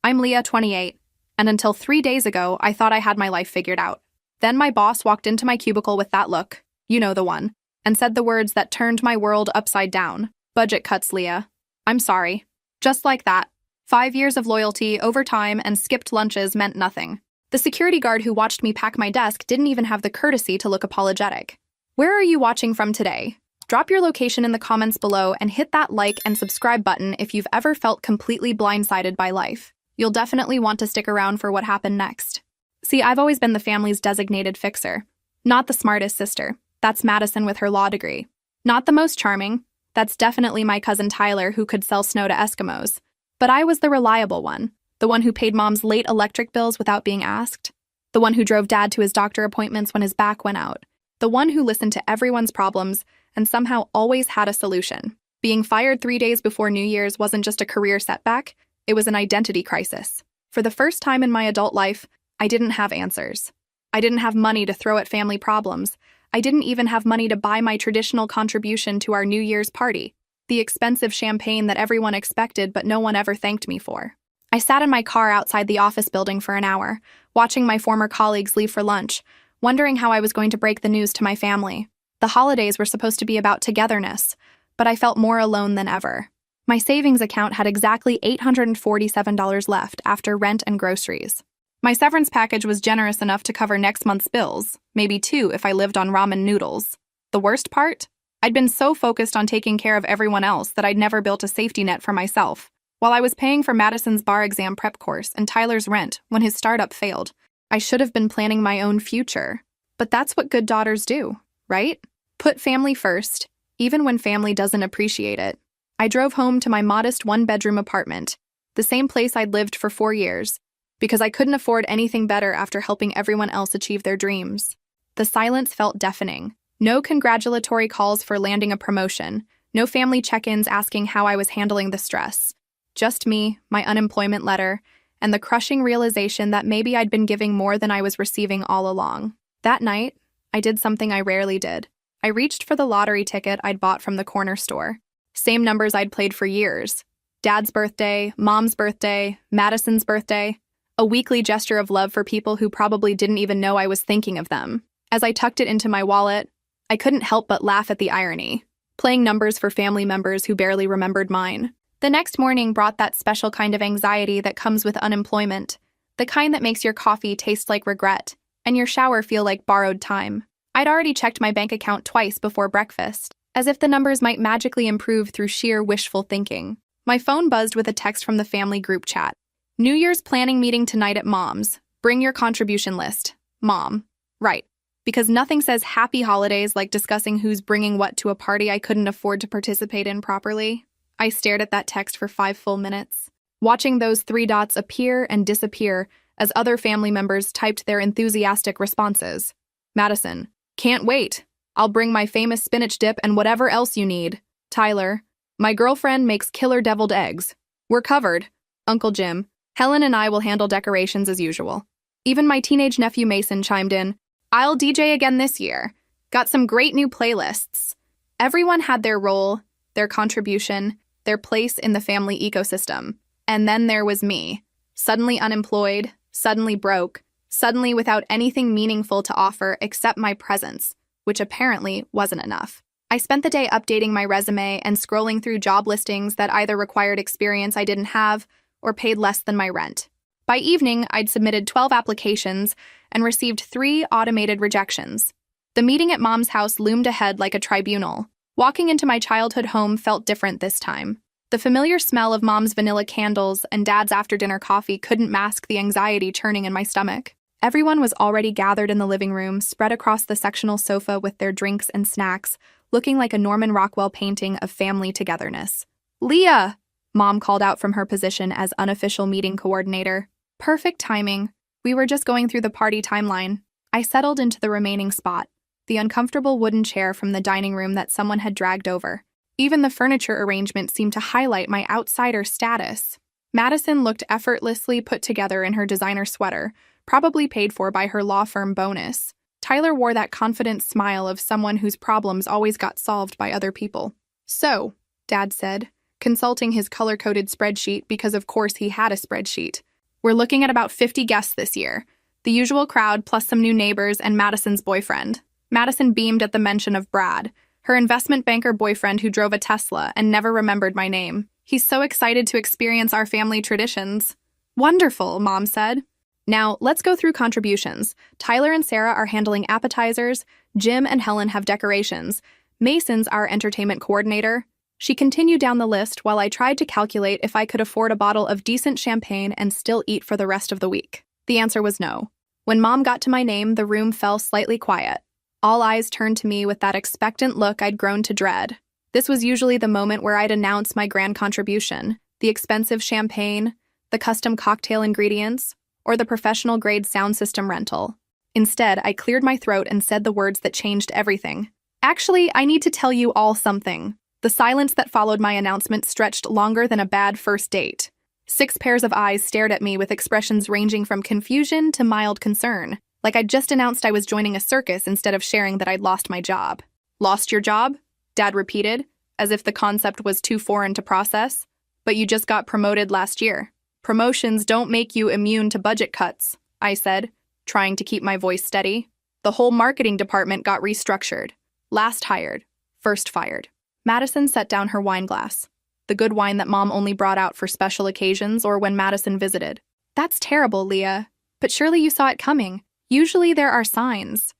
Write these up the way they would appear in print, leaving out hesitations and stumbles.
I'm Leah, 28, and until 3 days ago, I thought I had my life figured out. Then my boss walked into my cubicle with that look, you know the one, and said the words that turned my world upside down. Budget cuts, Leah. I'm sorry. Just like that. 5 years of loyalty, overtime, and skipped lunches meant nothing. The security guard who watched me pack my desk didn't even have the courtesy to look apologetic. Where are you watching from today? Drop your location in the comments below and hit that like and subscribe button if you've ever felt completely blindsided by life. You'll definitely want to stick around for what happened next. See, I've always been the family's designated fixer. Not the smartest sister. That's Madison with her law degree. Not the most charming. That's definitely my cousin Tyler who could sell snow to Eskimos. But I was the reliable one. The one who paid mom's late electric bills without being asked. The one who drove dad to his doctor appointments when his back went out. The one who listened to everyone's problems and somehow always had a solution. Being fired 3 days before New Year's wasn't just a career setback, it was an identity crisis. For the first time in my adult life, I didn't have answers. I didn't have money to throw at family problems. I didn't even have money to buy my traditional contribution to our New Year's party, the expensive champagne that everyone expected but no one ever thanked me for. I sat in my car outside the office building for an hour, watching my former colleagues leave for lunch, wondering how I was going to break the news to my family. The holidays were supposed to be about togetherness, but I felt more alone than ever. My savings account had exactly $847 left after rent and groceries. My severance package was generous enough to cover next month's bills, maybe two if I lived on ramen noodles. The worst part? I'd been so focused on taking care of everyone else that I'd never built a safety net for myself. While I was paying for Madison's bar exam prep course and Tyler's rent when his startup failed, I should have been planning my own future. But that's what good daughters do, right? Put family first, even when family doesn't appreciate it. I drove home to my modest one-bedroom apartment, the same place I'd lived for 4 years, because I couldn't afford anything better after helping everyone else achieve their dreams. The silence felt deafening. No congratulatory calls for landing a promotion, no family check-ins asking how I was handling the stress. Just me, my unemployment letter, and the crushing realization that maybe I'd been giving more than I was receiving all along. That night, I did something I rarely did. I reached for the lottery ticket I'd bought from the corner store. Same numbers I'd played for years. Dad's birthday, Mom's birthday, Madison's birthday. A weekly gesture of love for people who probably didn't even know I was thinking of them. As I tucked it into my wallet, I couldn't help but laugh at the irony. Playing numbers for family members who barely remembered mine. The next morning brought that special kind of anxiety that comes with unemployment, the kind that makes your coffee taste like regret and your shower feel like borrowed time. I'd already checked my bank account twice before breakfast, as if the numbers might magically improve through sheer wishful thinking. My phone buzzed with a text from the family group chat. New Year's planning meeting tonight at Mom's. Bring your contribution list. Mom. Right. Because nothing says happy holidays like discussing who's bringing what to a party I couldn't afford to participate in properly. I stared at that text for 5 full minutes, watching those 3 dots appear and disappear as other family members typed their enthusiastic responses. Madison. Can't wait. I'll bring my famous spinach dip and whatever else you need. Tyler. My girlfriend makes killer deviled eggs. We're covered. Uncle Jim. Helen and I will handle decorations as usual. Even my teenage nephew Mason chimed in. I'll DJ again this year. Got some great new playlists. Everyone had their role, their contribution, their place in the family ecosystem. And then there was me. Suddenly unemployed, suddenly broke, suddenly without anything meaningful to offer except my presence, which apparently wasn't enough. I spent the day updating my resume and scrolling through job listings that either required experience I didn't have or paid less than my rent. By evening, I'd submitted 12 applications and received 3 automated rejections. The meeting at Mom's house loomed ahead like a tribunal. Walking into my childhood home felt different this time. The familiar smell of Mom's vanilla candles and Dad's after-dinner coffee couldn't mask the anxiety churning in my stomach. Everyone was already gathered in the living room, spread across the sectional sofa with their drinks and snacks, looking like a Norman Rockwell painting of family togetherness. Leah! Mom called out from her position as unofficial meeting coordinator. Perfect timing. We were just going through the party timeline. I settled into the remaining spot, the uncomfortable wooden chair from the dining room that someone had dragged over. Even the furniture arrangement seemed to highlight my outsider status. Madison looked effortlessly put together in her designer sweater, probably paid for by her law firm bonus. Tyler wore that confident smile of someone whose problems always got solved by other people. So, Dad said, consulting his color-coded spreadsheet because of course he had a spreadsheet. We're looking at about 50 guests this year. The usual crowd plus some new neighbors and Madison's boyfriend. Madison beamed at the mention of Brad, her investment banker boyfriend who drove a Tesla and never remembered my name. He's so excited to experience our family traditions. Wonderful, Mom said. Now, let's go through contributions. Tyler and Sarah are handling appetizers. Jim and Helen have decorations. Mason's our entertainment coordinator. She continued down the list while I tried to calculate if I could afford a bottle of decent champagne and still eat for the rest of the week. The answer was no. When Mom got to my name, the room fell slightly quiet. All eyes turned to me with that expectant look I'd grown to dread. This was usually the moment where I'd announce my grand contribution, the expensive champagne, the custom cocktail ingredients, or the professional-grade sound system rental. Instead, I cleared my throat and said the words that changed everything. Actually, I need to tell you all something. The silence that followed my announcement stretched longer than a bad first date. 6 pairs of eyes stared at me with expressions ranging from confusion to mild concern, like I'd just announced I was joining a circus instead of sharing that I'd lost my job. Lost your job? Dad repeated, as if the concept was too foreign to process. But you just got promoted last year. Promotions don't make you immune to budget cuts, I said, trying to keep my voice steady. The whole marketing department got restructured. Last hired, first fired. Madison set down her wine glass, the good wine that Mom only brought out for special occasions or when Madison visited. That's terrible, Leah. But surely you saw it coming. Usually there are signs.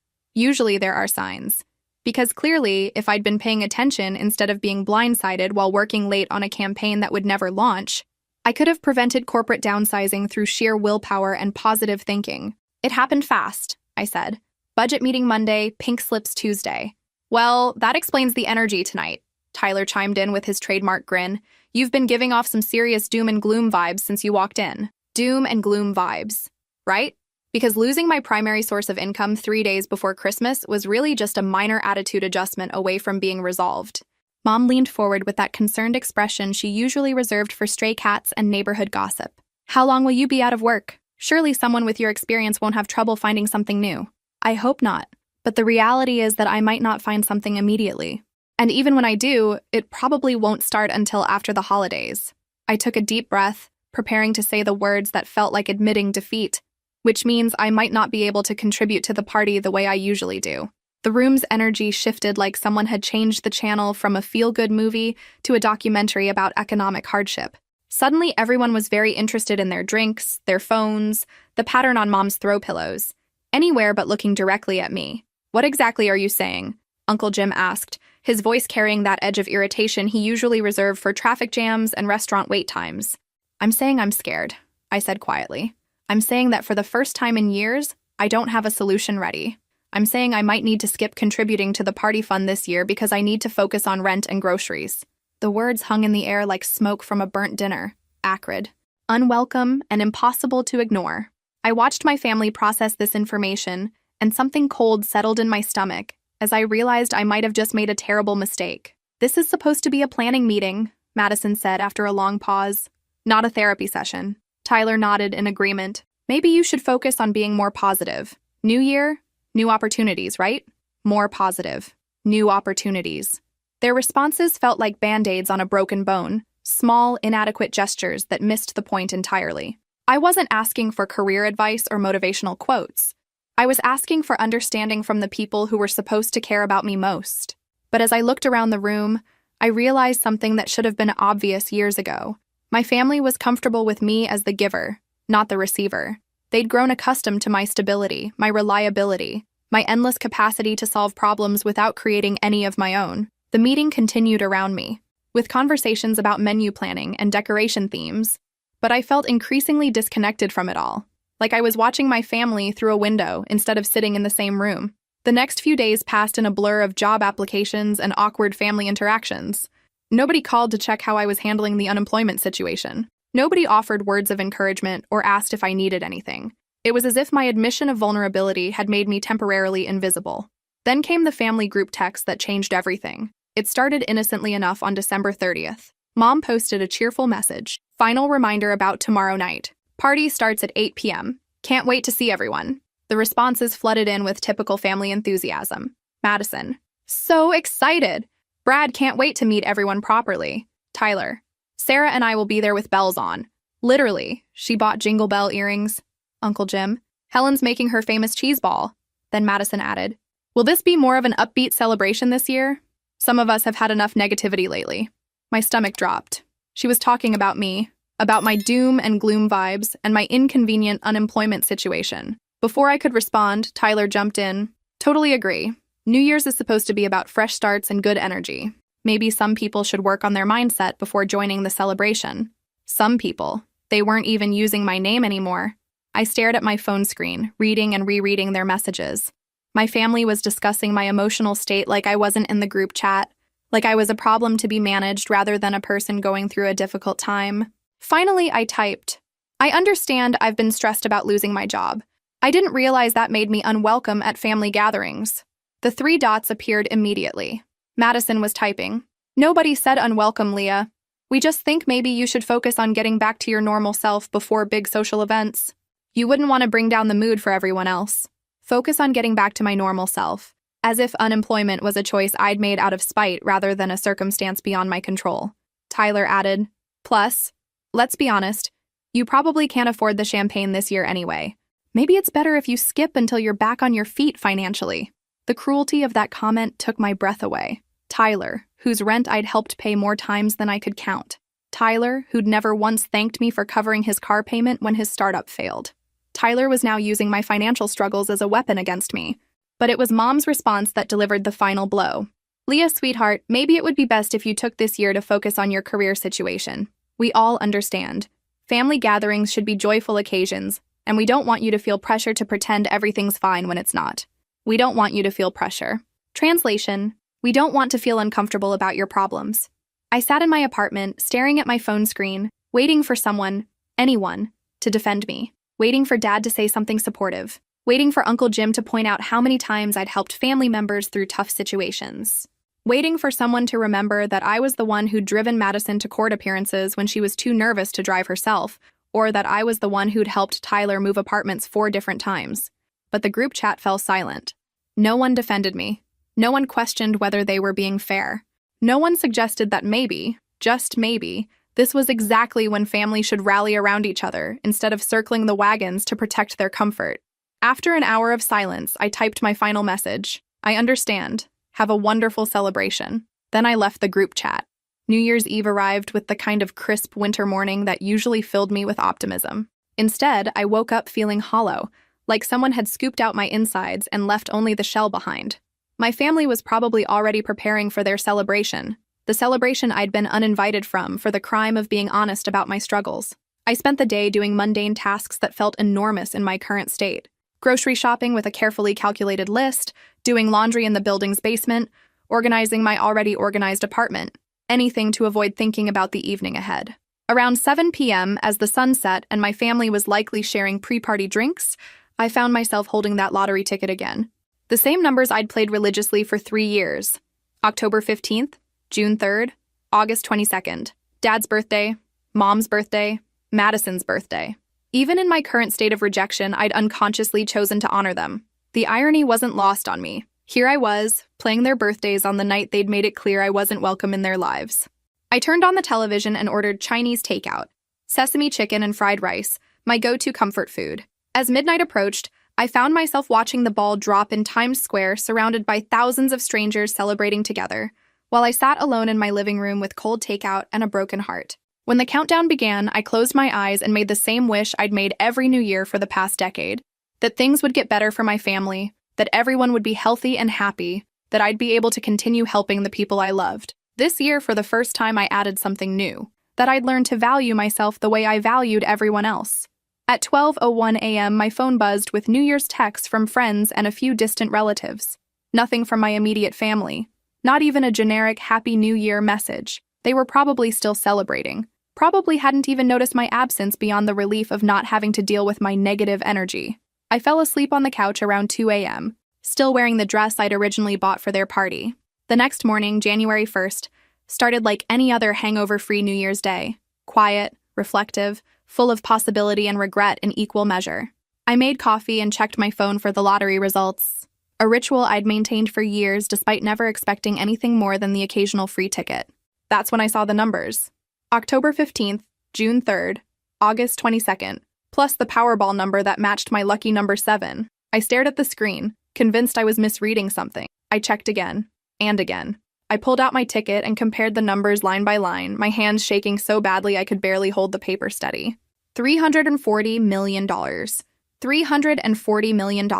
Because clearly, if I'd been paying attention instead of being blindsided while working late on a campaign that would never launch, I could have prevented corporate downsizing through sheer willpower and positive thinking. It happened fast, I said. Budget meeting Monday, pink slips Tuesday. Well, that explains the energy tonight, Tyler chimed in with his trademark grin. You've been giving off some serious doom and gloom vibes since you walked in. Doom and gloom vibes, right? Because losing my primary source of income 3 days before Christmas was really just a minor attitude adjustment away from being resolved. Mom leaned forward with that concerned expression she usually reserved for stray cats and neighborhood gossip. How long will you be out of work? Surely someone with your experience won't have trouble finding something new. I hope not. But the reality is that I might not find something immediately. And even when I do, it probably won't start until after the holidays. I took a deep breath, preparing to say the words that felt like admitting defeat, which means I might not be able to contribute to the party the way I usually do. The room's energy shifted like someone had changed the channel from a feel-good movie to a documentary about economic hardship. Suddenly, everyone was very interested in their drinks, their phones, the pattern on Mom's throw pillows. Anywhere but looking directly at me. What exactly are you saying? Uncle Jim asked, his voice carrying that edge of irritation he usually reserved for traffic jams and restaurant wait times. I'm saying I'm scared, I said quietly. I'm saying that for the first time in years, I don't have a solution ready. I'm saying I might need to skip contributing to the party fund this year because I need to focus on rent and groceries. The words hung in the air like smoke from a burnt dinner, acrid, unwelcome, and impossible to ignore. I watched my family process this information, and something cold settled in my stomach as I realized I might have just made a terrible mistake. This is supposed to be a planning meeting, Madison said after a long pause. Not a therapy session. Tyler nodded in agreement. Maybe you should focus on being more positive. New year, new opportunities, right? More positive. New opportunities. Their responses felt like band-aids on a broken bone, small, inadequate gestures that missed the point entirely. I wasn't asking for career advice or motivational quotes. I was asking for understanding from the people who were supposed to care about me most. But as I looked around the room, I realized something that should have been obvious years ago. My family was comfortable with me as the giver, not the receiver. They'd grown accustomed to my stability, my reliability, my endless capacity to solve problems without creating any of my own. The meeting continued around me, with conversations about menu planning and decoration themes, but I felt increasingly disconnected from it all, like I was watching my family through a window instead of sitting in the same room. The next few days passed in a blur of job applications and awkward family interactions. Nobody called to check how I was handling the unemployment situation. Nobody offered words of encouragement or asked if I needed anything. It was as if my admission of vulnerability had made me temporarily invisible. Then came the family group text that changed everything. It started innocently enough on December 30th. Mom posted a cheerful message. Final reminder about tomorrow night. Party starts at 8 p.m. Can't wait to see everyone. The responses flooded in with typical family enthusiasm. Madison. So excited. Brad can't wait to meet everyone properly. Tyler. Sarah and I will be there with bells on. Literally, she bought Jingle Bell earrings. Uncle Jim. Helen's making her famous cheese ball. Then Madison added, will this be more of an upbeat celebration this year? Some of us have had enough negativity lately. My stomach dropped. She was talking about me, about my doom and gloom vibes, and my inconvenient unemployment situation. Before I could respond, Tyler jumped in. Totally agree. New Year's is supposed to be about fresh starts and good energy. Maybe some people should work on their mindset before joining the celebration. Some people. They weren't even using my name anymore. I stared at my phone screen, reading and rereading their messages. My family was discussing my emotional state like I wasn't in the group chat, like I was a problem to be managed rather than a person going through a difficult time. Finally, I typed, I understand I've been stressed about losing my job. I didn't realize that made me unwelcome at family gatherings. The 3 dots appeared immediately. Madison was typing. Nobody said unwelcome, Leah. We just think maybe you should focus on getting back to your normal self before big social events. You wouldn't want to bring down the mood for everyone else. Focus on getting back to my normal self, as if unemployment was a choice I'd made out of spite rather than a circumstance beyond my control. Tyler added, plus, let's be honest, you probably can't afford the champagne this year anyway. Maybe it's better if you skip until you're back on your feet financially. The cruelty of that comment took my breath away. Tyler, whose rent I'd helped pay more times than I could count. Tyler, who'd never once thanked me for covering his car payment when his startup failed. Tyler was now using my financial struggles as a weapon against me. But it was Mom's response that delivered the final blow. Leah, sweetheart, maybe it would be best if you took this year to focus on your career situation. We all understand. Family gatherings should be joyful occasions, and we don't want you to feel pressure to pretend everything's fine when it's not. We don't want you to feel pressure. Translation, we don't want to feel uncomfortable about your problems. I sat in my apartment, staring at my phone screen, waiting for someone, anyone, to defend me. Waiting for Dad to say something supportive. Waiting for Uncle Jim to point out how many times I'd helped family members through tough situations. Waiting for someone to remember that I was the one who'd driven Madison to court appearances when she was too nervous to drive herself, or that I was the one who'd helped Tyler move apartments 4 different times. But the group chat fell silent. No one defended me. No one questioned whether they were being fair. No one suggested that maybe, just maybe, this was exactly when family should rally around each other instead of circling the wagons to protect their comfort. After an hour of silence, I typed my final message. I understand. Have a wonderful celebration. Then I left the group chat. New Year's Eve arrived with the kind of crisp winter morning that usually filled me with optimism. Instead, I woke up feeling hollow, like someone had scooped out my insides and left only the shell behind. My family was probably already preparing for their celebration, the celebration I'd been uninvited from for the crime of being honest about my struggles. I spent the day doing mundane tasks that felt enormous in my current state. Grocery shopping with a carefully calculated list, doing laundry in the building's basement, organizing my already organized apartment, anything to avoid thinking about the evening ahead. Around 7 p.m., as the sun set and my family was likely sharing pre-party drinks, I found myself holding that lottery ticket again. The same numbers I'd played religiously for 3 years. October 15th, June 3rd, August 22nd. Dad's birthday, Mom's birthday, Madison's birthday. Even in my current state of rejection, I'd unconsciously chosen to honor them. The irony wasn't lost on me. Here I was, playing their birthdays on the night they'd made it clear I wasn't welcome in their lives. I turned on the television and ordered Chinese takeout. Sesame chicken and fried rice, my go-to comfort food. As midnight approached, I found myself watching the ball drop in Times Square, surrounded by thousands of strangers celebrating together, while I sat alone in my living room with cold takeout and a broken heart. When the countdown began, I closed my eyes and made the same wish I'd made every New Year for the past decade. That things would get better for my family, that everyone would be healthy and happy, that I'd be able to continue helping the people I loved. This year, for the first time, I added something new, that I'd learned to value myself the way I valued everyone else. At 12:01 a.m., my phone buzzed with New Year's texts from friends and a few distant relatives. Nothing from my immediate family. Not even a generic Happy New Year message. They were probably still celebrating. Probably hadn't even noticed my absence beyond the relief of not having to deal with my negative energy. I fell asleep on the couch around 2 a.m., still wearing the dress I'd originally bought for their party. The next morning, January 1st, started like any other hangover-free New Year's Day. Quiet, reflective, full of possibility and regret in equal measure. I made coffee and checked my phone for the lottery results, a ritual I'd maintained for years despite never expecting anything more than the occasional free ticket. That's when I saw the numbers. October 15th, June 3rd, August 22nd, plus the Powerball number that matched my lucky number 7. I stared at the screen, convinced I was misreading something. I checked again, and again. I pulled out my ticket and compared the numbers line by line, my hands shaking so badly I could barely hold the paper steady. $340 million. $340 million.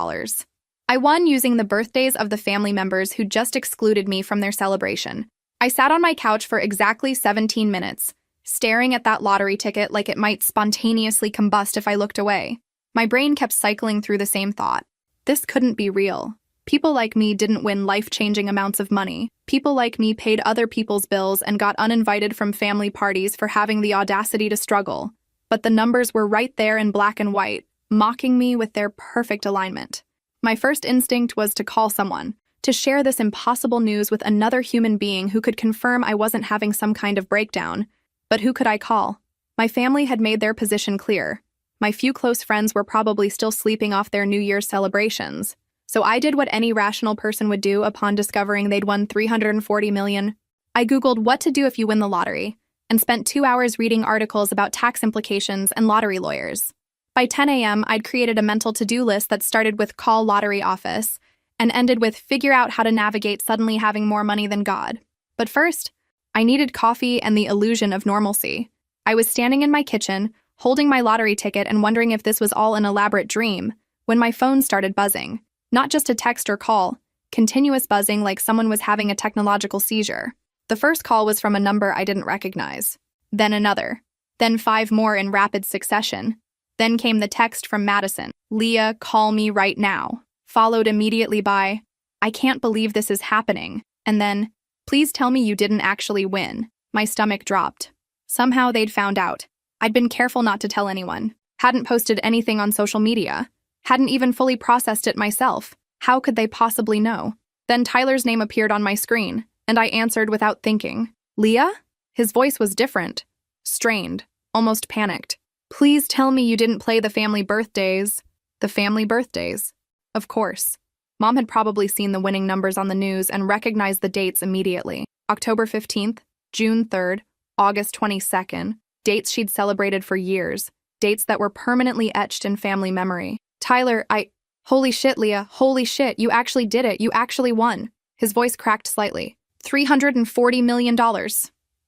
I won using the birthdays of the family members who just excluded me from their celebration. I sat on my couch for exactly 17 minutes, staring at that lottery ticket like it might spontaneously combust if I looked away. My brain kept cycling through the same thought. This couldn't be real. People like me didn't win life-changing amounts of money. People like me paid other people's bills and got uninvited from family parties for having the audacity to struggle. But the numbers were right there in black and white, mocking me with their perfect alignment. My first instinct was to call someone, to share this impossible news with another human being who could confirm I wasn't having some kind of breakdown. But who could I call? My family had made their position clear. My few close friends were probably still sleeping off their New Year's celebrations. So I did what any rational person would do upon discovering they'd won $340 million. I Googled what to do if you win the lottery, and spent 2 hours reading articles about tax implications and lottery lawyers. By 10 a.m., I'd created a mental to-do list that started with call lottery office and ended with figure out how to navigate suddenly having more money than God. But first, I needed coffee and the illusion of normalcy. I was standing in my kitchen, holding my lottery ticket and wondering if this was all an elaborate dream, when my phone started buzzing. Not just a text or call, continuous buzzing like someone was having a technological seizure. The first call was from a number I didn't recognize. Then another. Then 5 more in rapid succession. Then came the text from Madison. "Leah, call me right now." Followed immediately by, "I can't believe this is happening." And then, "Please tell me you didn't actually win." My stomach dropped. Somehow they'd found out. I'd been careful not to tell anyone. Hadn't posted anything on social media. Hadn't even fully processed it myself. How could they possibly know? Then Tyler's name appeared on my screen, and I answered without thinking. "Leah?" His voice was different. Strained. Almost panicked. "Please tell me you didn't play the family birthdays." The family birthdays. Of course. Mom had probably seen the winning numbers on the news and recognized the dates immediately. October 15th, June 3rd, August 22nd. Dates she'd celebrated for years. Dates that were permanently etched in family memory. "Tyler, Holy shit, Leah, holy shit, you actually did it, you actually won." His voice cracked slightly. $340 million.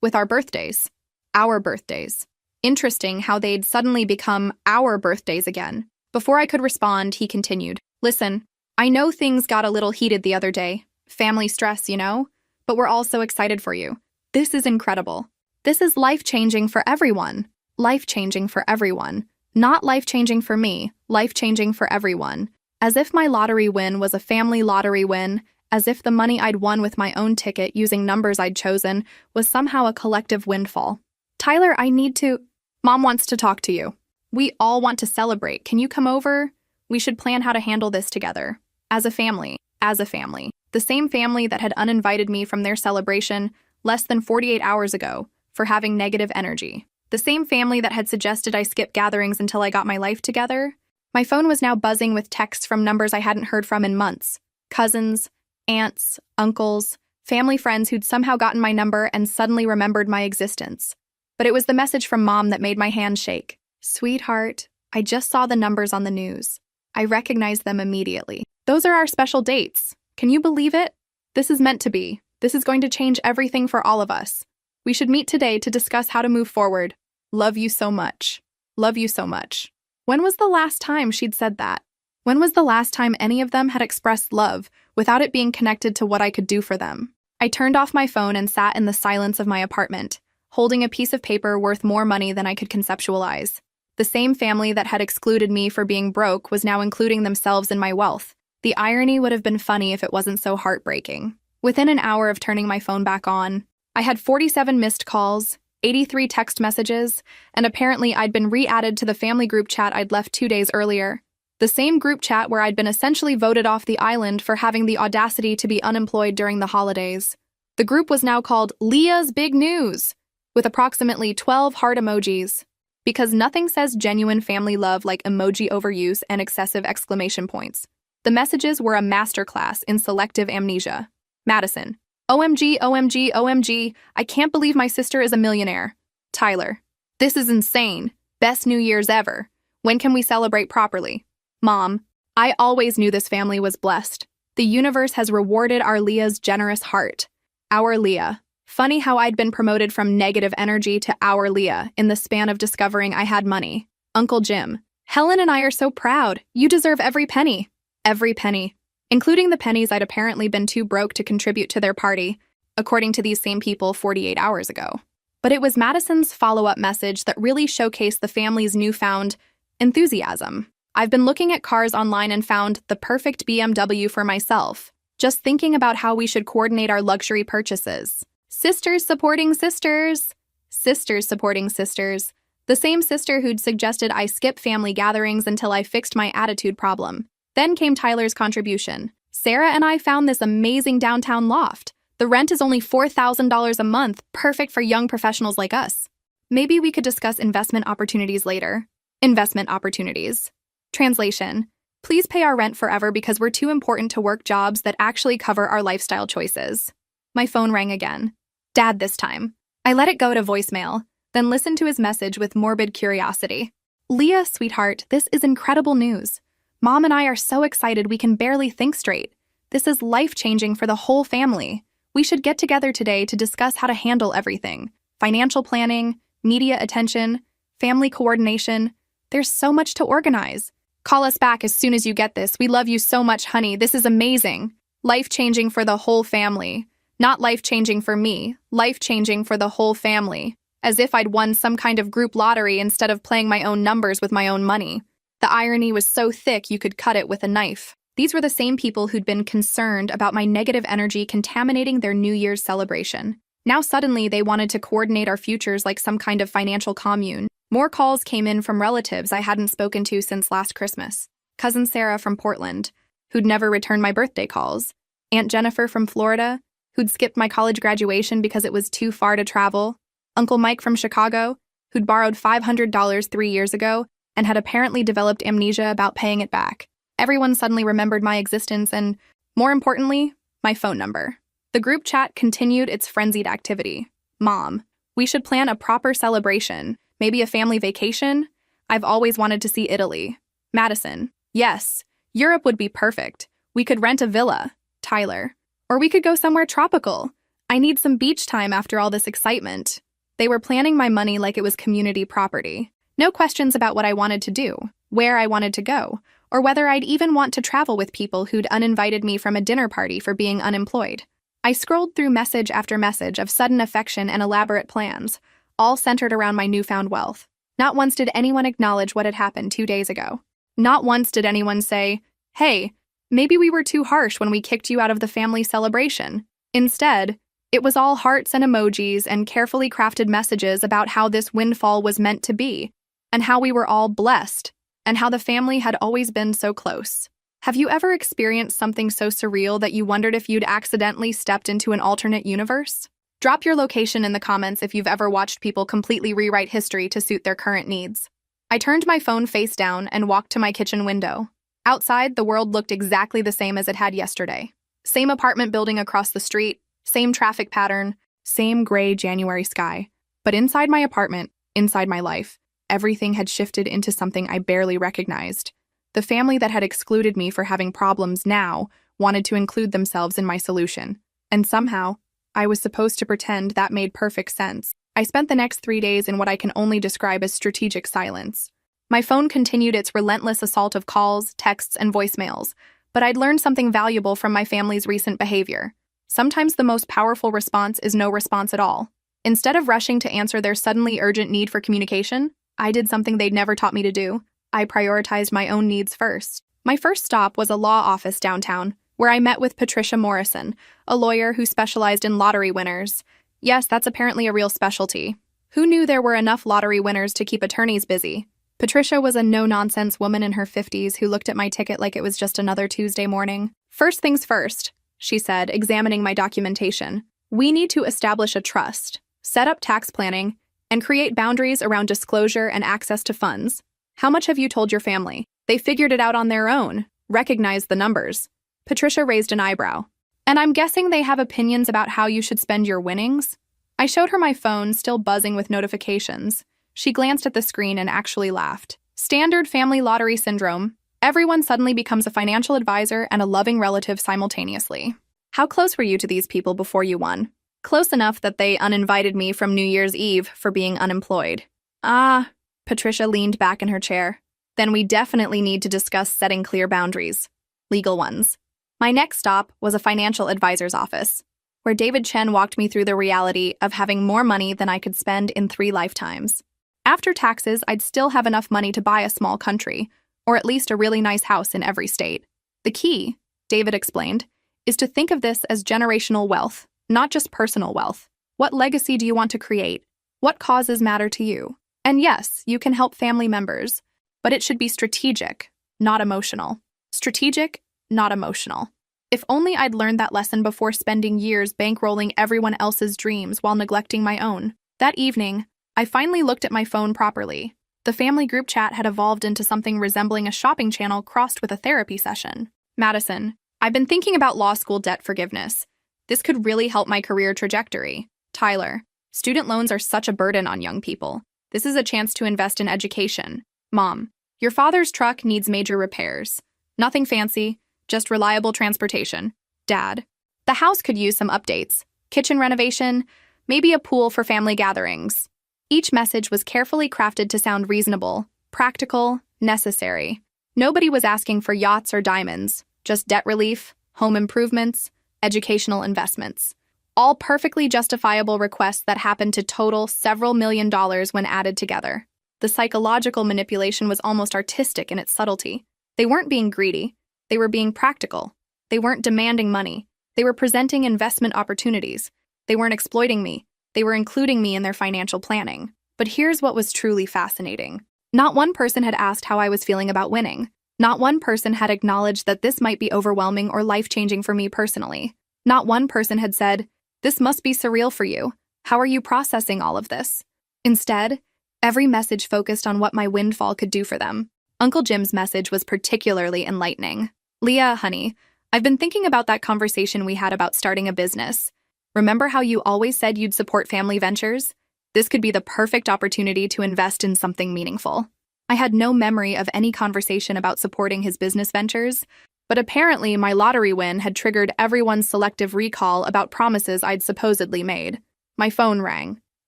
With our birthdays. Our birthdays. Interesting how they'd suddenly become our birthdays again. Before I could respond, he continued. "Listen, I know things got a little heated the other day. Family stress, you know? But we're all so excited for you. This is incredible. This is life-changing for everyone. Life-changing for everyone. Not life-changing for me, life-changing for everyone. As if my lottery win was a family lottery win, as if the money I'd won with my own ticket using numbers I'd chosen was somehow a collective windfall. Tyler, I need to... Mom wants to talk to you. We all want to celebrate. Can you come over? We should plan how to handle this together. As a family. As a family. The same family that had uninvited me from their celebration less than 48 hours ago for having negative energy. The same family that had suggested I skip gatherings until I got my life together. My phone was now buzzing with texts from numbers I hadn't heard from in months. Cousins, aunts, uncles, family friends who'd somehow gotten my number and suddenly remembered my existence. But it was the message from Mom that made my hand shake. "Sweetheart, I just saw the numbers on the news. I recognized them immediately. Those are our special dates. Can you believe it? This is meant to be. This is going to change everything for all of us. We should meet today to discuss how to move forward. Love you so much. Love you so much." When was the last time she'd said that? When was the last time any of them had expressed love without it being connected to what I could do for them? I turned off my phone and sat in the silence of my apartment, holding a piece of paper worth more money than I could conceptualize. The same family that had excluded me for being broke was now including themselves in my wealth. The irony would have been funny if it wasn't so heartbreaking. Within an hour of turning my phone back on, I had 47 missed calls, 83 text messages, and apparently I'd been re-added to the family group chat I'd left 2 days earlier. The same group chat where I'd been essentially voted off the island for having the audacity to be unemployed during the holidays. The group was now called Leah's Big News, with approximately 12 heart emojis. Because nothing says genuine family love like emoji overuse and excessive exclamation points. The messages were a masterclass in selective amnesia. Madison. "OMG, OMG, OMG, I can't believe my sister is a millionaire." Tyler. "This is insane. Best New Year's ever. When can we celebrate properly? Mom, I always knew this family was blessed. The universe has rewarded our Leah's generous heart. Our Leah. Funny how I'd been promoted from negative energy to our Leah in the span of discovering I had money. Uncle Jim. Helen and I are so proud. You deserve every penny. Every penny. Including the pennies I'd apparently been too broke to contribute to their party, according to these same people 48 hours ago. But it was Madison's follow-up message that really showcased the family's newfound enthusiasm. I've been looking at cars online and found the perfect BMW for myself, just thinking about how we should coordinate our luxury purchases. Sisters supporting sisters. Sisters supporting sisters. The same sister who'd suggested I skip family gatherings until I fixed my attitude problem. Then came Tyler's contribution. Sarah and I found this amazing downtown loft. The rent is only $4,000 a month, perfect for young professionals like us. Maybe we could discuss investment opportunities later. Investment opportunities. Translation. Please pay our rent forever because we're too important to work jobs that actually cover our lifestyle choices. My phone rang again. Dad this time. I let it go to voicemail, then listened to his message with morbid curiosity. Leah, sweetheart, this is incredible news. Mom and I are so excited we can barely think straight. This is life-changing for the whole family. We should get together today to discuss how to handle everything. Financial planning, media attention, family coordination. There's so much to organize. Call us back as soon as you get this. We love you so much, honey. This is amazing. Life-changing for the whole family. Not life-changing for me. Life-changing for the whole family. As if I'd won some kind of group lottery instead of playing my own numbers with my own money. The irony was so thick you could cut it with a knife. These were the same people who'd been concerned about my negative energy contaminating their New Year's celebration. Now suddenly they wanted to coordinate our futures like some kind of financial commune. More calls came in from relatives I hadn't spoken to since last Christmas. Cousin Sarah from Portland, who'd never returned my birthday calls. Aunt Jennifer from Florida, who'd skipped my college graduation because it was too far to travel. Uncle Mike from Chicago, who'd borrowed $500 3 years ago and had apparently developed amnesia about paying it back. Everyone suddenly remembered my existence and, more importantly, my phone number. The group chat continued its frenzied activity. Mom, we should plan a proper celebration, maybe a family vacation? I've always wanted to see Italy. Madison, yes, Europe would be perfect. We could rent a villa. Tyler, or we could go somewhere tropical. I need some beach time after all this excitement. They were planning my money like it was community property. No questions about what I wanted to do, where I wanted to go, or whether I'd even want to travel with people who'd uninvited me from a dinner party for being unemployed. I scrolled through message after message of sudden affection and elaborate plans, all centered around my newfound wealth. Not once did anyone acknowledge what had happened 2 days ago. Not once did anyone say, hey, maybe we were too harsh when we kicked you out of the family celebration. Instead, it was all hearts and emojis and carefully crafted messages about how this windfall was meant to be, and how we were all blessed, and how the family had always been so close. Have you ever experienced something so surreal that you wondered if you'd accidentally stepped into an alternate universe? Drop your location in the comments if you've ever watched people completely rewrite history to suit their current needs. I turned my phone face down and walked to my kitchen window. Outside, the world looked exactly the same as it had yesterday. Same apartment building across the street, same traffic pattern, same gray January sky. But inside my apartment, inside my life, everything had shifted into something I barely recognized. The family that had excluded me for having problems now wanted to include themselves in my solution. And somehow, I was supposed to pretend that made perfect sense. I spent the next 3 days in what I can only describe as strategic silence. My phone continued its relentless assault of calls, texts, and voicemails, but I'd learned something valuable from my family's recent behavior. Sometimes the most powerful response is no response at all. Instead of rushing to answer their suddenly urgent need for communication, I did something they'd never taught me to do. I prioritized my own needs first. My first stop was a law office downtown, where I met with Patricia Morrison, a lawyer who specialized in lottery winners. Yes, that's apparently a real specialty. Who knew there were enough lottery winners to keep attorneys busy? Patricia was a no-nonsense woman in her 50s who looked at my ticket like it was just another Tuesday morning. First things first, she said, examining my documentation. We need to establish a trust, set up tax planning, and create boundaries around disclosure and access to funds. How much have you told your family? They figured it out on their own. Recognize the numbers. Patricia raised an eyebrow. And I'm guessing they have opinions about how you should spend your winnings? I showed her my phone, still buzzing with notifications. She glanced at the screen and actually laughed. Standard family lottery syndrome. Everyone suddenly becomes a financial advisor and a loving relative simultaneously. How close were you to these people before you won? Close enough that they uninvited me from New Year's Eve for being unemployed. Ah, Patricia leaned back in her chair. Then we definitely need to discuss setting clear boundaries. Legal ones. My next stop was a financial advisor's office, where David Chen walked me through the reality of having more money than I could spend in 3 lifetimes. After taxes, I'd still have enough money to buy a small country, or at least a really nice house in every state. The key, David explained, is to think of this as generational wealth, not just personal wealth. What legacy do you want to create? What causes matter to you? And yes, you can help family members, but it should be strategic, not emotional. Strategic, not emotional. If only I'd learned that lesson before spending years bankrolling everyone else's dreams while neglecting my own. That evening, I finally looked at my phone properly. The family group chat had evolved into something resembling a shopping channel crossed with a therapy session. Madison, I've been thinking about law school debt forgiveness. This could really help my career trajectory. Tyler, student loans are such a burden on young people. This is a chance to invest in education. Mom, your father's truck needs major repairs. Nothing fancy, just reliable transportation. Dad, the house could use some updates. Kitchen renovation, maybe a pool for family gatherings. Each message was carefully crafted to sound reasonable, practical, necessary. Nobody was asking for yachts or diamonds, just debt relief, home improvements, educational investments. All perfectly justifiable requests that happened to total several $1,000,000 when added together. The psychological manipulation was almost artistic in its subtlety. They weren't being greedy. They were being practical. They weren't demanding money. They were presenting investment opportunities. They weren't exploiting me. They were including me in their financial planning. But here's what was truly fascinating. Not one person had asked how I was feeling about winning. Not one person had acknowledged that this might be overwhelming or life-changing for me personally. Not one person had said, "This must be surreal for you. How are you processing all of this?" Instead, every message focused on what my windfall could do for them. Uncle Jim's message was particularly enlightening. "Leah, honey, I've been thinking about that conversation we had about starting a business. Remember how you always said you'd support family ventures? This could be the perfect opportunity to invest in something meaningful." I had no memory of any conversation about supporting his business ventures, but apparently my lottery win had triggered everyone's selective recall about promises I'd supposedly made. My phone rang.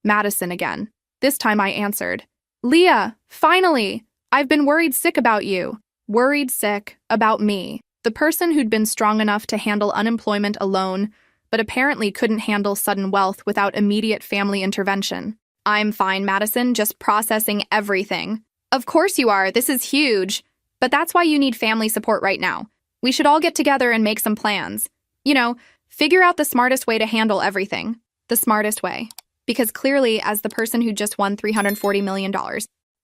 Madison again. This time I answered. "Leah, finally! I've been worried sick about you." Worried sick about me, the person who'd been strong enough to handle unemployment alone, but apparently couldn't handle sudden wealth without immediate family intervention. "I'm fine, Madison, just processing everything." "Of course you are, this is huge. But that's why you need family support right now. We should all get together and make some plans. Figure out the smartest way to handle everything." The smartest way. Because clearly, as the person who just won $340 million,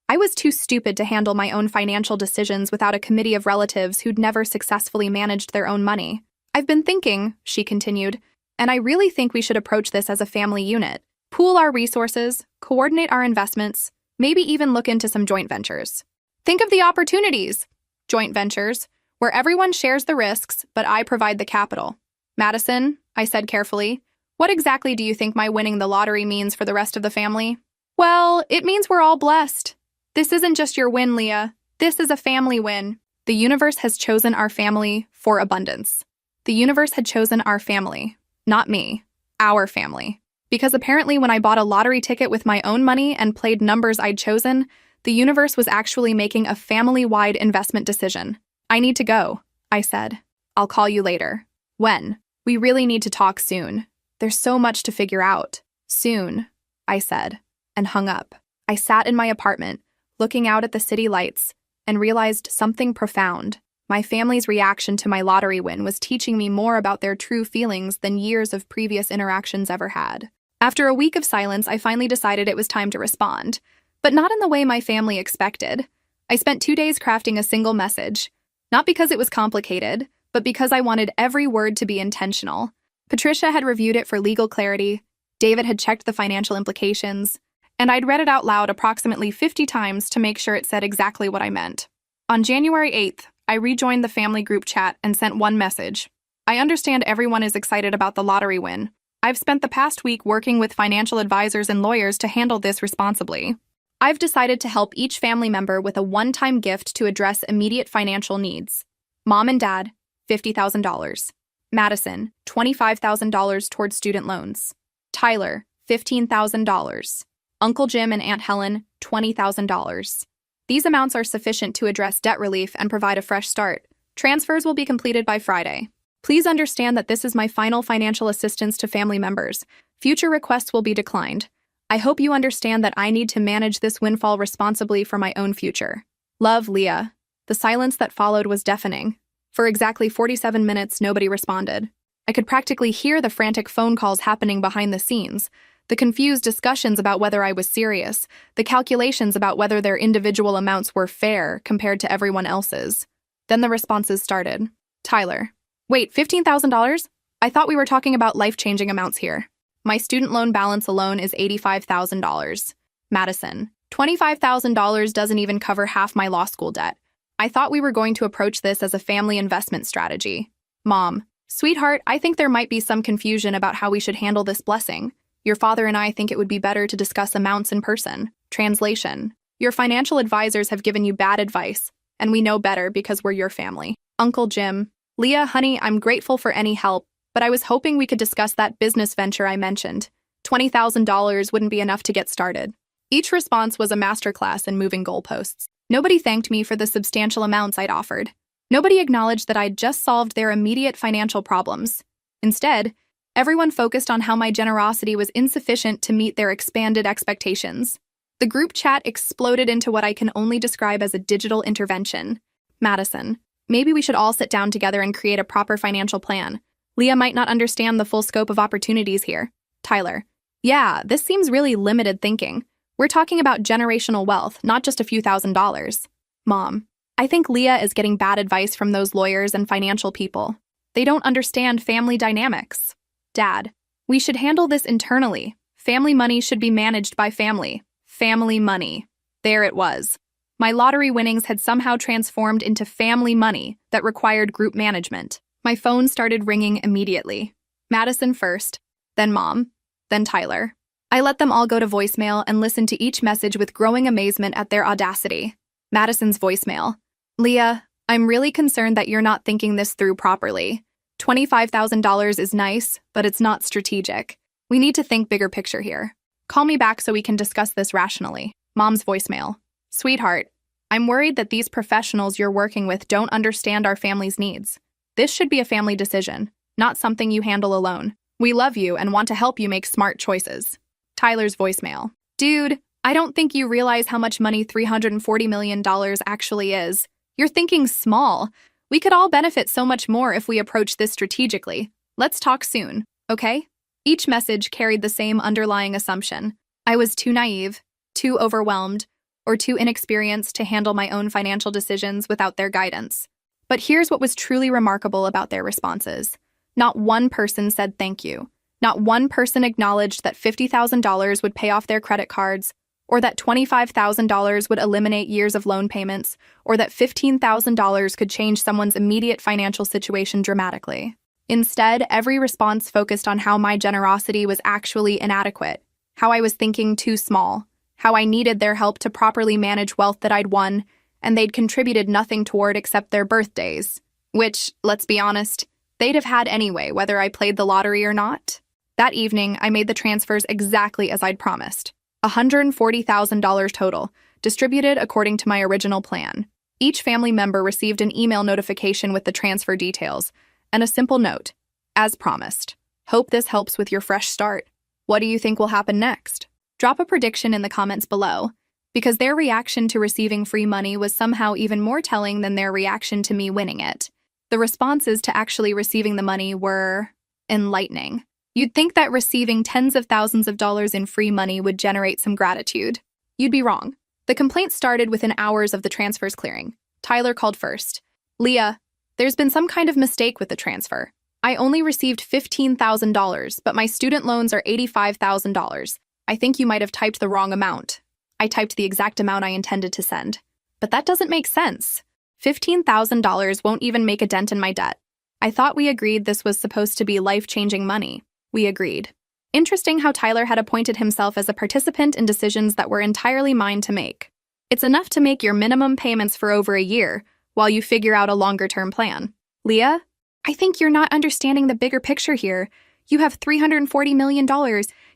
I was too stupid to handle my own financial decisions without a committee of relatives who'd never successfully managed their own money. "I've been thinking," she continued, "and I really think we should approach this as a family unit. Pool our resources, coordinate our investments, maybe even look into some joint ventures. Think of the opportunities. Joint ventures, where everyone shares the risks, but I provide the capital." "Madison," I said carefully, "what exactly do you think my winning the lottery means for the rest of the family?" "Well, it means we're all blessed. This isn't just your win, Leah. This is a family win. The universe has chosen our family for abundance." The universe had chosen our family, not me, our family. Because apparently when I bought a lottery ticket with my own money and played numbers I'd chosen, the universe was actually making a family-wide investment decision. "I need to go," I said. "I'll call you later." "When?" "We really need to talk soon. There's so much to figure out." "Soon," I said, and hung up. I sat in my apartment, looking out at the city lights, and realized something profound. My family's reaction to my lottery win was teaching me more about their true feelings than years of previous interactions ever had. After a week of silence, I finally decided it was time to respond, but not in the way my family expected. I spent 2 days crafting a single message, not because it was complicated, but because I wanted every word to be intentional. Patricia had reviewed it for legal clarity, David had checked the financial implications, and I'd read it out loud approximately 50 times to make sure it said exactly what I meant. On January 8th, I rejoined the family group chat and sent one message. "I understand everyone is excited about the lottery win. I've spent the past week working with financial advisors and lawyers to handle this responsibly. I've decided to help each family member with a one-time gift to address immediate financial needs. Mom and Dad, $50,000. Madison, $25,000 towards student loans. Tyler, $15,000. Uncle Jim and Aunt Helen, $20,000. These amounts are sufficient to address debt relief and provide a fresh start. Transfers will be completed by Friday. Please understand that this is my final financial assistance to family members. Future requests will be declined. I hope you understand that I need to manage this windfall responsibly for my own future. Love, Leah. The silence that followed was deafening. For exactly 47 minutes, nobody responded. I could practically hear the frantic phone calls happening behind the scenes, the confused discussions about whether I was serious, the calculations about whether their individual amounts were fair compared to everyone else's. Then the responses started. Tyler. Wait, $15,000? I thought we were talking about life-changing amounts here. My student loan balance alone is $85,000. Madison. $25,000 doesn't even cover half my law school debt. I thought we were going to approach this as a family investment strategy. Mom. Sweetheart, I think there might be some confusion about how we should handle this blessing. Your father and I think it would be better to discuss amounts in person. Translation. Your financial advisors have given you bad advice, and we know better because we're your family. Uncle Jim. Leah, honey, I'm grateful for any help, but I was hoping we could discuss that business venture I mentioned. $20,000 wouldn't be enough to get started. Each response was a masterclass in moving goalposts. Nobody thanked me for the substantial amounts I'd offered. Nobody acknowledged that I'd just solved their immediate financial problems. Instead, everyone focused on how my generosity was insufficient to meet their expanded expectations. The group chat exploded into what I can only describe as a digital intervention. Madison. Maybe we should all sit down together and create a proper financial plan. Leah might not understand the full scope of opportunities here. Tyler. Yeah, this seems really limited thinking. We're talking about generational wealth, not just a few $1,000s. Mom. I think Leah is getting bad advice from those lawyers and financial people. They don't understand family dynamics. Dad. We should handle this internally. Family money should be managed by family. Family money. There it was. My lottery winnings had somehow transformed into family money that required group management. My phone started ringing immediately. Madison first, then Mom, then Tyler. I let them all go to voicemail and listened to each message with growing amazement at their audacity. Madison's voicemail. Leah, I'm really concerned that you're not thinking this through properly. $25,000 is nice, but it's not strategic. We need to think bigger picture here. Call me back so we can discuss this rationally. Mom's voicemail. Sweetheart, I'm worried that these professionals you're working with don't understand our family's needs. This should be a family decision, not something you handle alone. We love you and want to help you make smart choices. Tyler's voicemail. Dude, I don't think you realize how much money $340 million actually is. You're thinking small. We could all benefit so much more if we approach this strategically. Let's talk soon, okay? Each message carried the same underlying assumption. I was too naive, too overwhelmed, or too inexperienced to handle my own financial decisions without their guidance. But here's what was truly remarkable about their responses. Not one person said thank you. Not one person acknowledged that $50,000 would pay off their credit cards, or that $25,000 would eliminate years of loan payments, or that $15,000 could change someone's immediate financial situation dramatically. Instead, every response focused on how my generosity was actually inadequate, how I was thinking too small, how I needed their help to properly manage wealth that I'd won, and they'd contributed nothing toward except their birthdays, which, let's be honest, they'd have had anyway, whether I played the lottery or not. That evening, I made the transfers exactly as I'd promised. $140,000 total, distributed according to my original plan. Each family member received an email notification with the transfer details, and a simple note, as promised. Hope this helps with your fresh start. What do you think will happen next? Drop a prediction in the comments below, because their reaction to receiving free money was somehow even more telling than their reaction to me winning it. The responses to actually receiving the money were enlightening. You'd think that receiving tens of thousands of dollars in free money would generate some gratitude. You'd be wrong. The complaints started within hours of the transfers clearing. Tyler called first. Leah, there's been some kind of mistake with the transfer. I only received $15,000, but my student loans are $85,000. I think you might have typed the wrong amount. I typed the exact amount I intended to send. But that doesn't make sense. $15,000 won't even make a dent in my debt. I thought we agreed this was supposed to be life-changing money. We agreed. Interesting how Tyler had appointed himself as a participant in decisions that were entirely mine to make. It's enough to make your minimum payments for over a year while you figure out a longer-term plan. Leah, I think you're not understanding the bigger picture here. You have $340 million.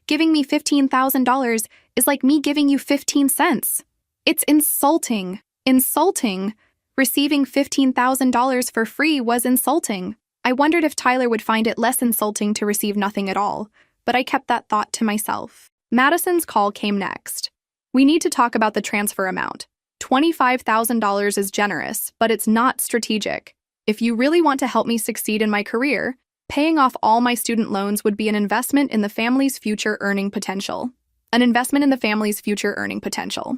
Giving me $15,000 is like me giving you 15 cents. It's insulting. Insulting. Receiving $15,000 for free was insulting. I wondered if Tyler would find it less insulting to receive nothing at all, but I kept that thought to myself. Madison's call came next. We need to talk about the transfer amount. $25,000 is generous, but it's not strategic. If you really want to help me succeed in my career, paying off all my student loans would be an investment in the family's future earning potential. An investment in the family's future earning potential.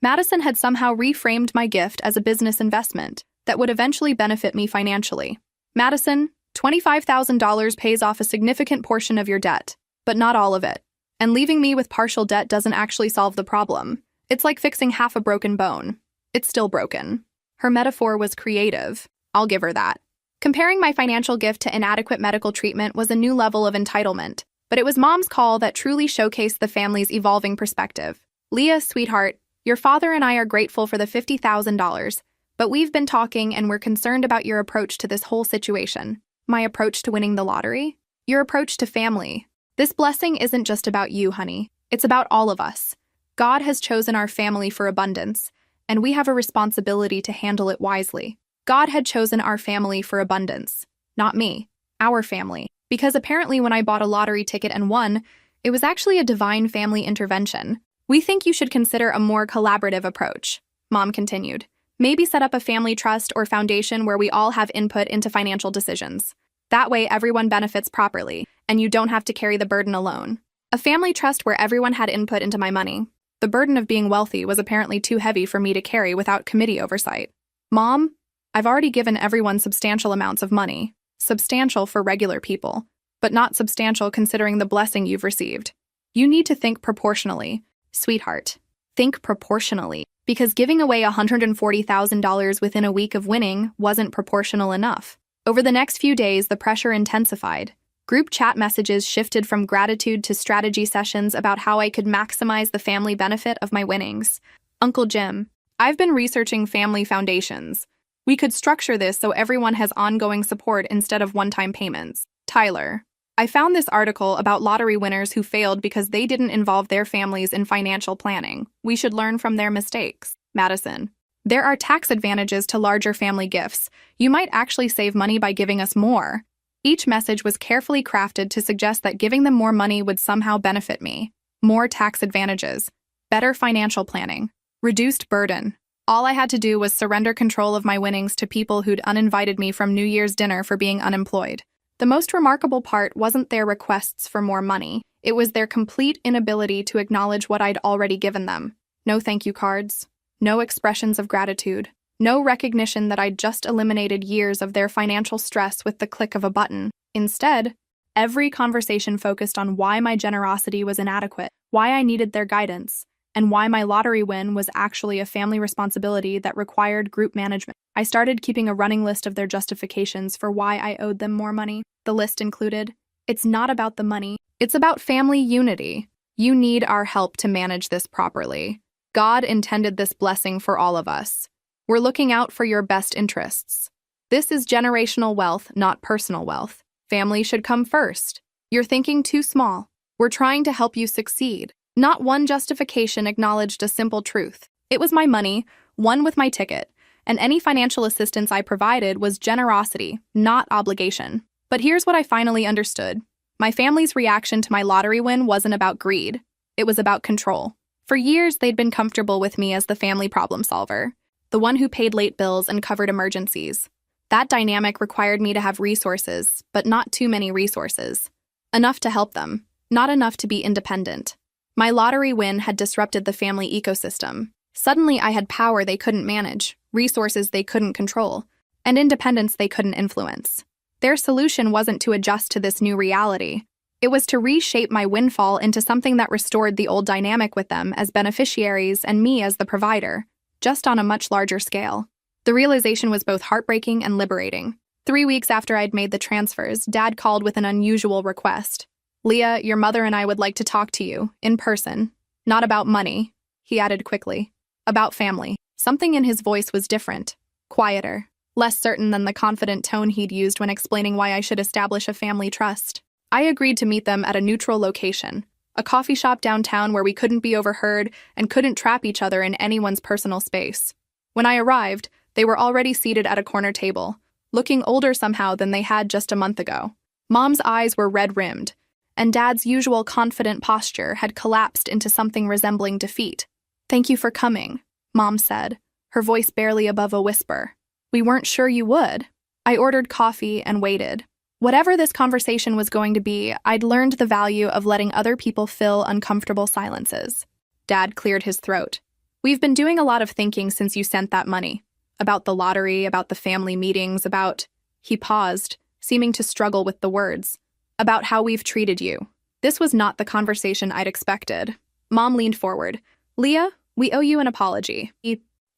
Madison had somehow reframed my gift as a business investment that would eventually benefit me financially. Madison, $25,000 pays off a significant portion of your debt, but not all of it. And leaving me with partial debt doesn't actually solve the problem. It's like fixing half a broken bone. It's still broken. Her metaphor was creative. I'll give her that. Comparing my financial gift to inadequate medical treatment was a new level of entitlement, but it was Mom's call that truly showcased the family's evolving perspective. Leah, sweetheart, your father and I are grateful for the $50,000, but we've been talking and we're concerned about your approach to this whole situation. My approach to winning the lottery? Your approach to family. This blessing isn't just about you, honey. It's about all of us. God has chosen our family for abundance, and we have a responsibility to handle it wisely. God had chosen our family for abundance, not me, our family. Because apparently when I bought a lottery ticket and won, it was actually a divine family intervention. We think you should consider a more collaborative approach, Mom continued. Maybe set up a family trust or foundation where we all have input into financial decisions. That way everyone benefits properly, and you don't have to carry the burden alone. A family trust where everyone had input into my money. The burden of being wealthy was apparently too heavy for me to carry without committee oversight. Mom, I've already given everyone substantial amounts of money. Substantial for regular people, but not substantial considering the blessing you've received. You need to think proportionally. Sweetheart, think proportionally. Because giving away $140,000 within a week of winning wasn't proportional enough. Over the next few days, the pressure intensified. Group chat messages shifted from gratitude to strategy sessions about how I could maximize the family benefit of my winnings. Uncle Jim, I've been researching family foundations. We could structure this so everyone has ongoing support instead of one-time payments. Tyler, I found this article about lottery winners who failed because they didn't involve their families in financial planning. We should learn from their mistakes. Madison, there are tax advantages to larger family gifts. You might actually save money by giving us more. Each message was carefully crafted to suggest that giving them more money would somehow benefit me. More tax advantages. Better financial planning. Reduced burden. All I had to do was surrender control of my winnings to people who'd uninvited me from New Year's dinner for being unemployed. The most remarkable part wasn't their requests for more money. It was their complete inability to acknowledge what I'd already given them. No thank you cards. No expressions of gratitude. No recognition that I'd just eliminated years of their financial stress with the click of a button. Instead, every conversation focused on why my generosity was inadequate, why I needed their guidance, and why my lottery win was actually a family responsibility that required group management. I started keeping a running list of their justifications for why I owed them more money. The list included, it's not about the money, it's about family unity. You need our help to manage this properly. God intended this blessing for all of us. We're looking out for your best interests. This is generational wealth, not personal wealth. Family should come first. You're thinking too small. We're trying to help you succeed. Not one justification acknowledged a simple truth. It was my money, won with my ticket, and any financial assistance I provided was generosity, not obligation. But here's what I finally understood. My family's reaction to my lottery win wasn't about greed. It was about control. For years, they'd been comfortable with me as the family problem solver, the one who paid late bills and covered emergencies. That dynamic required me to have resources, but not too many resources. Enough to help them, not enough to be independent. My lottery win had disrupted the family ecosystem. Suddenly, I had power they couldn't manage, resources they couldn't control, and independence they couldn't influence. Their solution wasn't to adjust to this new reality. It was to reshape my windfall into something that restored the old dynamic with them as beneficiaries and me as the provider, just on a much larger scale. The realization was both heartbreaking and liberating. 3 weeks after I'd made the transfers, Dad called with an unusual request. Leah, your mother and I would like to talk to you, in person. Not about money, he added quickly. About family. Something in his voice was different, quieter, less certain than the confident tone he'd used when explaining why I should establish a family trust. I agreed to meet them at a neutral location, a coffee shop downtown where we couldn't be overheard and couldn't trap each other in anyone's personal space. When I arrived, they were already seated at a corner table, looking older somehow than they had just a month ago. Mom's eyes were red-rimmed, and Dad's usual confident posture had collapsed into something resembling defeat. "Thank you for coming," Mom said, her voice barely above a whisper. "We weren't sure you would." I ordered coffee and waited. Whatever this conversation was going to be, I'd learned the value of letting other people fill uncomfortable silences. Dad cleared his throat. "We've been doing a lot of thinking since you sent that money. About the lottery, about the family meetings, about—" He paused, seeming to struggle with the words. "About how we've treated you." This was not the conversation I'd expected. Mom leaned forward. "Leah, we owe you an apology."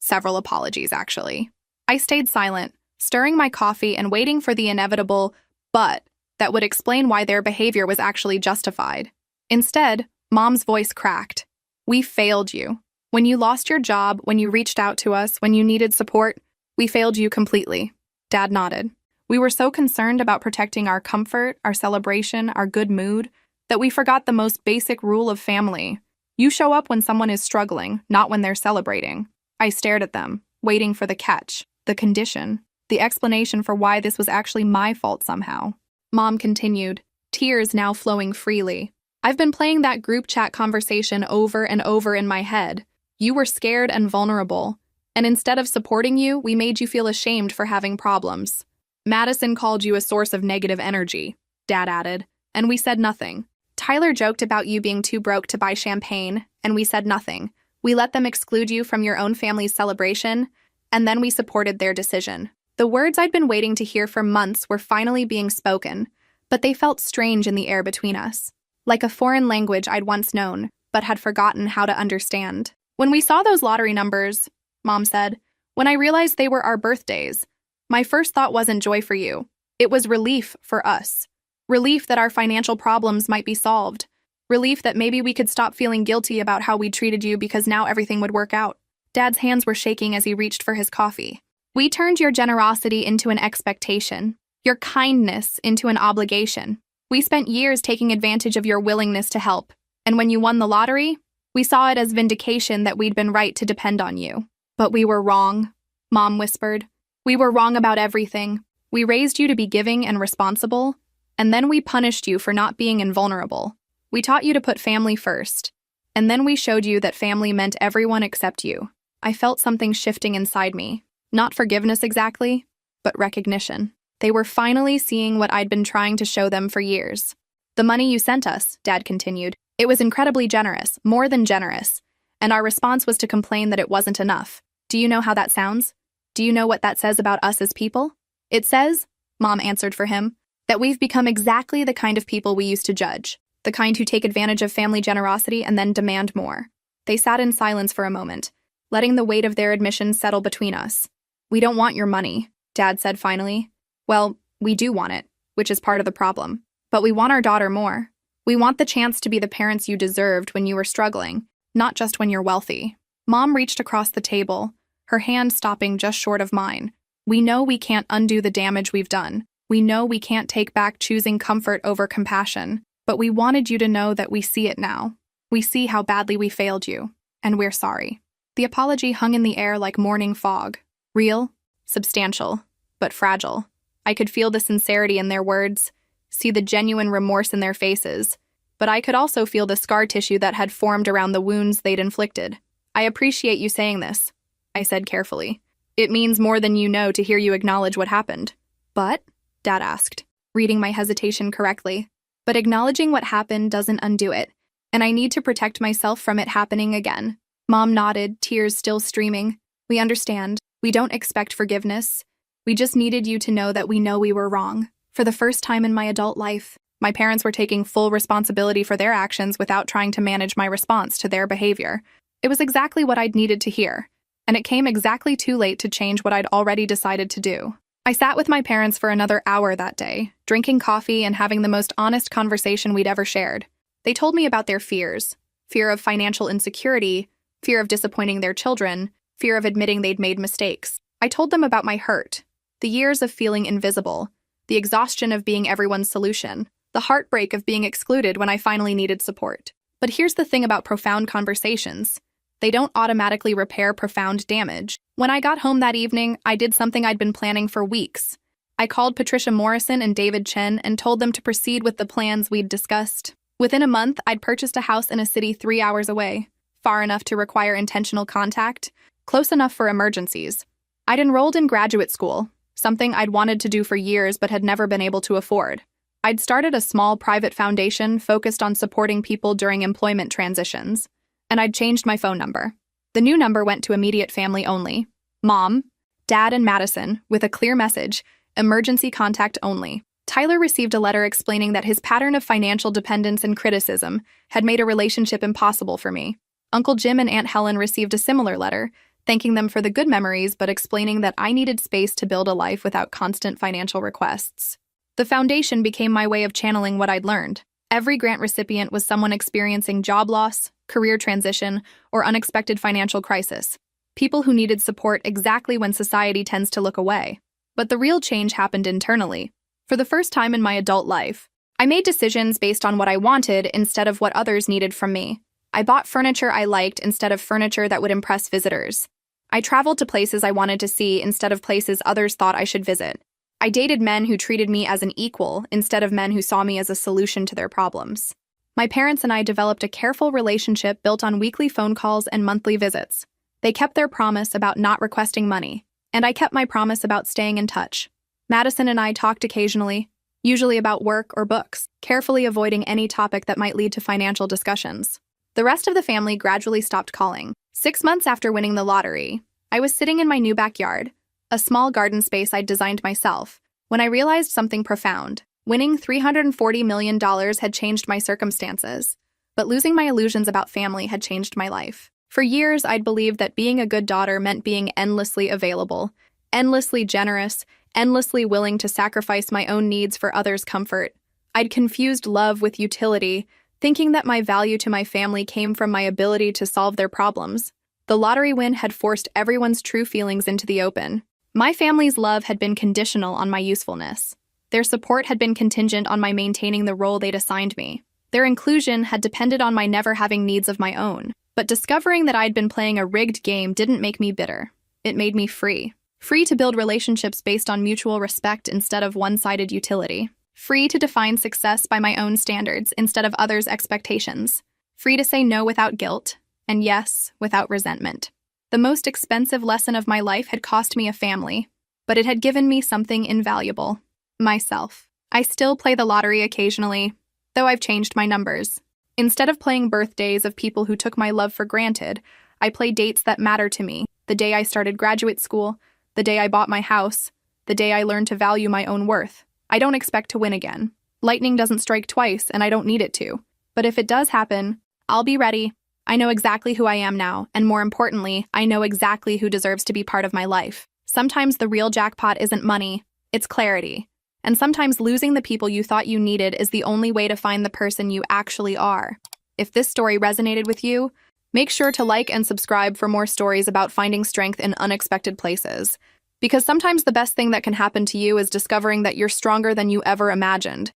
Several apologies, actually. I stayed silent, stirring my coffee and waiting for the inevitable "but" that would explain why their behavior was actually justified. Instead, Mom's voice cracked. "We failed you. When you lost your job, when you reached out to us, when you needed support, we failed you completely." Dad nodded. "We were so concerned about protecting our comfort, our celebration, our good mood, that we forgot the most basic rule of family. You show up when someone is struggling, not when they're celebrating." I stared at them, waiting for the catch, the condition, the explanation for why this was actually my fault somehow. Mom continued, tears now flowing freely. "I've been playing that group chat conversation over and over in my head. You were scared and vulnerable, and instead of supporting you, we made you feel ashamed for having problems. Madison called you a source of negative energy," Dad added, "and we said nothing. Tyler joked about you being too broke to buy champagne, and we said nothing. We let them exclude you from your own family's celebration, and then we supported their decision." The words I'd been waiting to hear for months were finally being spoken, but they felt strange in the air between us, like a foreign language I'd once known, but had forgotten how to understand. "When we saw those lottery numbers," Mom said, "when I realized they were our birthdays, my first thought wasn't joy for you. It was relief for us. Relief that our financial problems might be solved. Relief that maybe we could stop feeling guilty about how we treated you because now everything would work out." Dad's hands were shaking as he reached for his coffee. "We turned your generosity into an expectation, your kindness into an obligation. We spent years taking advantage of your willingness to help, and when you won the lottery, we saw it as vindication that we'd been right to depend on you. But we were wrong," Mom whispered. "We were wrong about everything. We raised you to be giving and responsible, and then we punished you for not being invulnerable. We taught you to put family first, and then we showed you that family meant everyone except you." I felt something shifting inside me. Not forgiveness exactly, but recognition. They were finally seeing what I'd been trying to show them for years. "The money you sent us," Dad continued, "it was incredibly generous, more than generous, and our response was to complain that it wasn't enough. Do you know how that sounds? Do you know what that says about us as people? It says," Mom answered for him, "that we've become exactly the kind of people we used to judge, the kind who take advantage of family generosity and then demand more." They sat in silence for a moment, letting the weight of their admission settle between us. "We don't want your money," Dad said finally. "Well, we do want it, which is part of the problem. But we want our daughter more. We want the chance to be the parents you deserved when you were struggling, not just when you're wealthy." Mom reached across the table, her hand stopping just short of mine. "We know we can't undo the damage we've done. We know we can't take back choosing comfort over compassion. But we wanted you to know that we see it now. We see how badly we failed you, and we're sorry." The apology hung in the air like morning fog. Real, substantial, but fragile. I could feel the sincerity in their words, see the genuine remorse in their faces, but I could also feel the scar tissue that had formed around the wounds they'd inflicted. "I appreciate you saying this," I said carefully. "It means more than you know to hear you acknowledge what happened." "But?" Dad asked, reading my hesitation correctly. "But acknowledging what happened doesn't undo it, and I need to protect myself from it happening again." Mom nodded, tears still streaming. "We understand. We don't expect forgiveness. We just needed you to know that we know we were wrong. For the first time in my adult life, my parents were taking full responsibility for their actions without trying to manage my response to their behavior. It was exactly what I'd needed to hear, and it came exactly too late to change what I'd already decided to do." I sat with my parents for another hour that day, drinking coffee and having the most honest conversation we'd ever shared. They told me about their fears: fear of financial insecurity, fear of disappointing their children, fear of admitting they'd made mistakes. I told them about my hurt, the years of feeling invisible, the exhaustion of being everyone's solution, the heartbreak of being excluded when I finally needed support. But here's the thing about profound conversations: they don't automatically repair profound damage. When I got home that evening, I did something I'd been planning for weeks. I called Patricia Morrison and David Chen and told them to proceed with the plans we'd discussed. Within a month, I'd purchased a house in a city 3 hours away, far enough to require intentional contact, close enough for emergencies. I'd enrolled in graduate school, something I'd wanted to do for years but had never been able to afford. I'd started a small private foundation focused on supporting people during employment transitions, and I'd changed my phone number. The new number went to immediate family only: Mom, Dad, and Madison, with a clear message: emergency contact only. Tyler received a letter explaining that his pattern of financial dependence and criticism had made a relationship impossible for me. Uncle Jim and Aunt Helen received a similar letter, thanking them for the good memories but explaining that I needed space to build a life without constant financial requests. The foundation became my way of channeling what I'd learned. Every grant recipient was someone experiencing job loss, career transition, or unexpected financial crisis. People who needed support exactly when society tends to look away. But the real change happened internally. For the first time in my adult life, I made decisions based on what I wanted instead of what others needed from me. I bought furniture I liked instead of furniture that would impress visitors. I traveled to places I wanted to see instead of places others thought I should visit. I dated men who treated me as an equal instead of men who saw me as a solution to their problems. My parents and I developed a careful relationship built on weekly phone calls and monthly visits. They kept their promise about not requesting money, and I kept my promise about staying in touch. Madison and I talked occasionally, usually about work or books, carefully avoiding any topic that might lead to financial discussions. The rest of the family gradually stopped calling. 6 months after winning the lottery, I was sitting in my new backyard, a small garden space I'd designed myself, when I realized something profound. Winning $340 million had changed my circumstances, but losing my illusions about family had changed my life. For years, I'd believed that being a good daughter meant being endlessly available, endlessly generous, endlessly willing to sacrifice my own needs for others' comfort. I'd confused love with utility, thinking that my value to my family came from my ability to solve their problems. The lottery win had forced everyone's true feelings into the open. My family's love had been conditional on my usefulness. Their support had been contingent on my maintaining the role they'd assigned me. Their inclusion had depended on my never having needs of my own. But discovering that I'd been playing a rigged game didn't make me bitter. It made me free. Free to build relationships based on mutual respect instead of one-sided utility. Free to define success by my own standards instead of others' expectations. Free to say no without guilt, and yes without resentment. The most expensive lesson of my life had cost me a family, but it had given me something invaluable: myself. I still play the lottery occasionally, though I've changed my numbers. Instead of playing birthdays of people who took my love for granted, I play dates that matter to me: the day I started graduate school, the day I bought my house, the day I learned to value my own worth. I don't expect to win again. Lightning doesn't strike twice, and I don't need it to. But if it does happen, I'll be ready. I know exactly who I am now, and more importantly, I know exactly who deserves to be part of my life. Sometimes the real jackpot isn't money, it's clarity. And sometimes losing the people you thought you needed is the only way to find the person you actually are. If this story resonated with you, make sure to like and subscribe for more stories about finding strength in unexpected places. Because sometimes the best thing that can happen to you is discovering that you're stronger than you ever imagined.